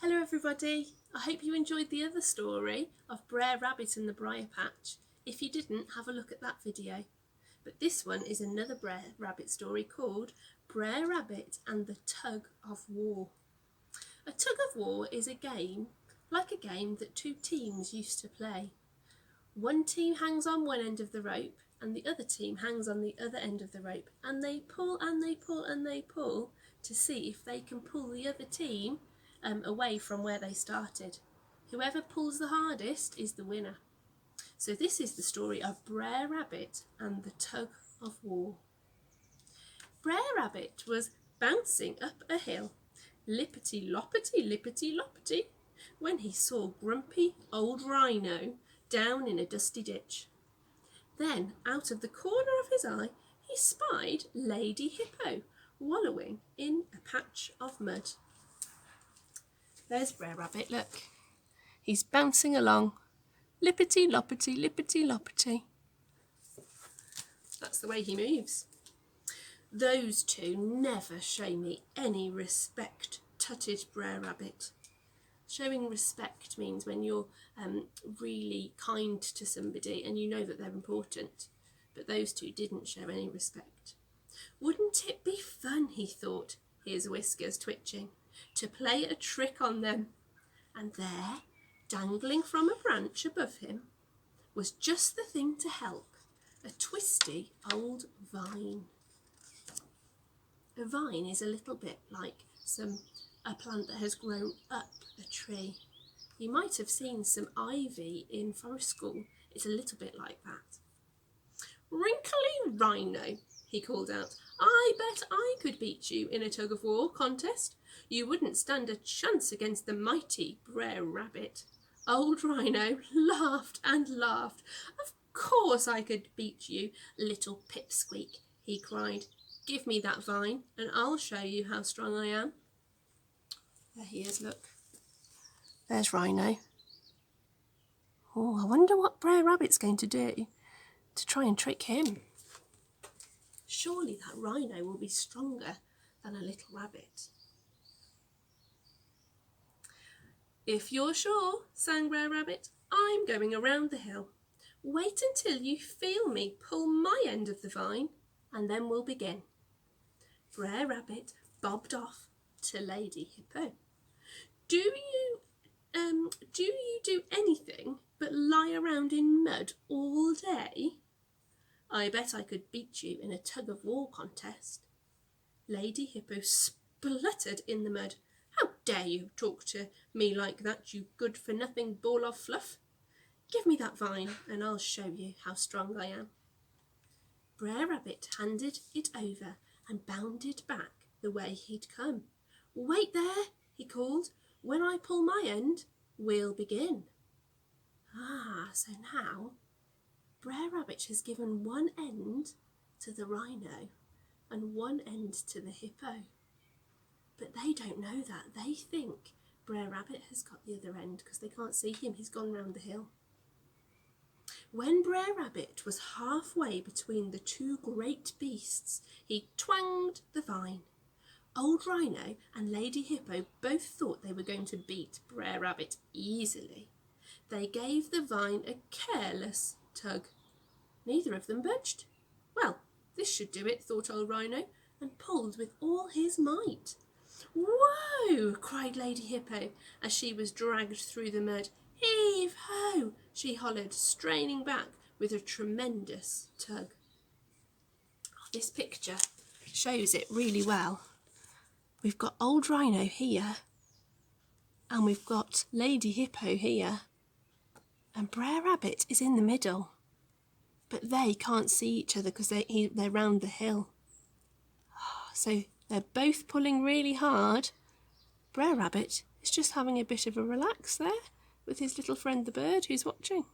Hello everybody, I hope you enjoyed the other story of Brer Rabbit and the Briar Patch. If you didn't, have a look at that video. But this one is another Brer Rabbit story called Brer Rabbit and the Tug-of-War. A tug-of-war is a game that two teams used to play. One team hangs on one end of the rope and the other team hangs on the other end of the rope, and they pull and they pull and they pull to see if they can pull the other team away from where they started. Whoever pulls the hardest is the winner. So this is the story of Brer Rabbit and the Tug-of-War. Brer Rabbit was bouncing up a hill, lippity-loppity, lippity-loppity, when he saw grumpy old Rhino down in a dusty ditch. Then, out of the corner of his eye, he spied Lady Hippo wallowing in a patch of mud. There's Brer Rabbit, look. He's bouncing along, lippity-loppity, lippity-loppity. That's the way he moves. Those two never show me any respect, tutted Brer Rabbit. Showing respect means when you're really kind to somebody and you know that they're important. But those two didn't show any respect. Wouldn't it be fun, he thought, his whiskers twitching, to play a trick on them? And there, dangling from a branch above him, was just the thing to help, a twisty old vine. A vine is a little bit like a plant that has grown up a tree. You might have seen some ivy in forest school. It's a little bit like that. Wrinkly Rhino, he called out, I bet I could beat you in a tug-of-war contest. You wouldn't stand a chance against the mighty Brer Rabbit. Old Rhino laughed and laughed. Of course I could beat you, little pipsqueak, he cried. Give me that vine and I'll show you how strong I am. There he is, look. There's Rhino. Oh, I wonder what Brer Rabbit's going to do to try and trick him. Surely that Rhino will be stronger than a little rabbit. If you're sure, sang Brer Rabbit, I'm going around the hill. Wait until you feel me pull my end of the vine, and then we'll begin. Brer Rabbit bobbed off to Lady Hippo. Do you do anything but lie around in mud all day? I bet I could beat you in a tug-of-war contest. Lady Hippo spluttered in the mud. How dare you talk to me like that, you good-for-nothing ball of fluff? Give me that vine and I'll show you how strong I am. Brer Rabbit handed it over and bounded back the way he'd come. Wait there, he called. When I pull my end, we'll begin. So now Brer Rabbit has given one end to the Rhino and one end to the Hippo. But they don't know that. They think Brer Rabbit has got the other end because they can't see him. He's gone round the hill. When Brer Rabbit was halfway between the two great beasts, he twanged the vine. Old Rhino and Lady Hippo both thought they were going to beat Brer Rabbit easily. They gave the vine a careless tug. Neither of them budged. Well, this should do it, thought old Rhino, and pulled with all his might. Whoa! Cried Lady Hippo as she was dragged through the mud. Heave-ho! She hollered, straining back with a tremendous tug. This picture shows it really well. We've got old Rhino here, and we've got Lady Hippo here, and Brer Rabbit is in the middle. But they can't see each other because they're round the hill. So they're both pulling really hard. Brer Rabbit is just having a bit of a relax there with his little friend the bird who's watching.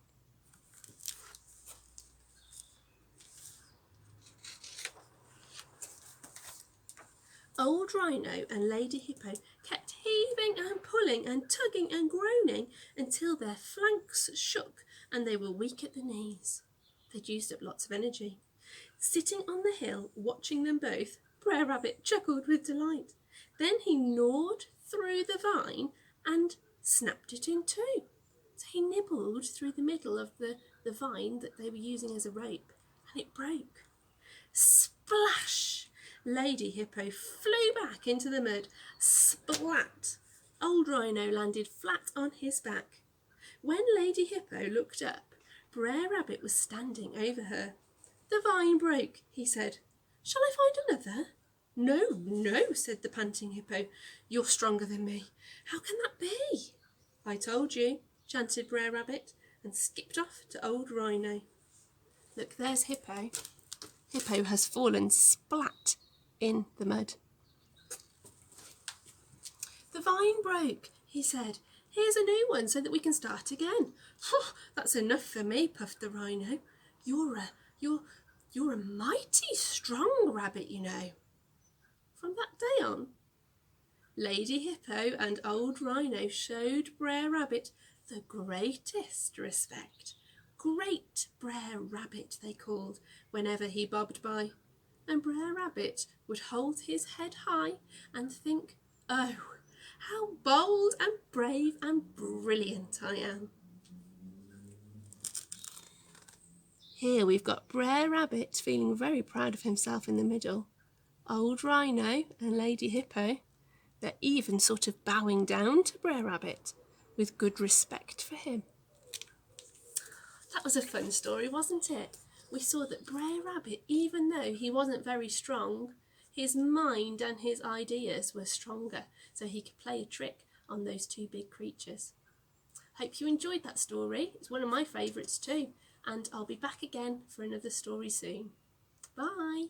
Old Rhino and Lady Hippo kept heaving and pulling and tugging and groaning until their flanks shook and they were weak at the knees. They'd used up lots of energy. Sitting on the hill, watching them both, Brer Rabbit chuckled with delight. Then he gnawed through the vine and snapped it in two. So he nibbled through the middle of the vine that they were using as a rope, and it broke. Splash! Lady Hippo flew back into the mud. Splat! Old Rhino landed flat on his back. When Lady Hippo looked up, Brer Rabbit was standing over her. "The vine broke," he said. "Shall I find another?" "No, no," said the panting hippo. "You're stronger than me. How can that be?" "I told you," chanted Brer Rabbit, and skipped off to old Rhino. Look, there's Hippo. Hippo has fallen splat in the mud. "The vine broke," he said. "Here's a new one so that we can start again." "That's enough for me," puffed the Rhino. You're a mighty strong rabbit, you know." From that day on, Lady Hippo and old Rhino showed Brer Rabbit the greatest respect. Great Brer Rabbit, they called whenever he bobbed by. And Brer Rabbit would hold his head high and think, "Oh, how bold and brave and brilliant I am." Here we've got Brer Rabbit feeling very proud of himself in the middle. Old Rhino and Lady Hippo, they're even sort of bowing down to Brer Rabbit with good respect for him. That was a fun story, wasn't it? We saw that Brer Rabbit, even though he wasn't very strong, his mind and his ideas were stronger, so he could play a trick on those two big creatures. Hope you enjoyed that story. It's one of my favourites too, and I'll be back again for another story soon. Bye!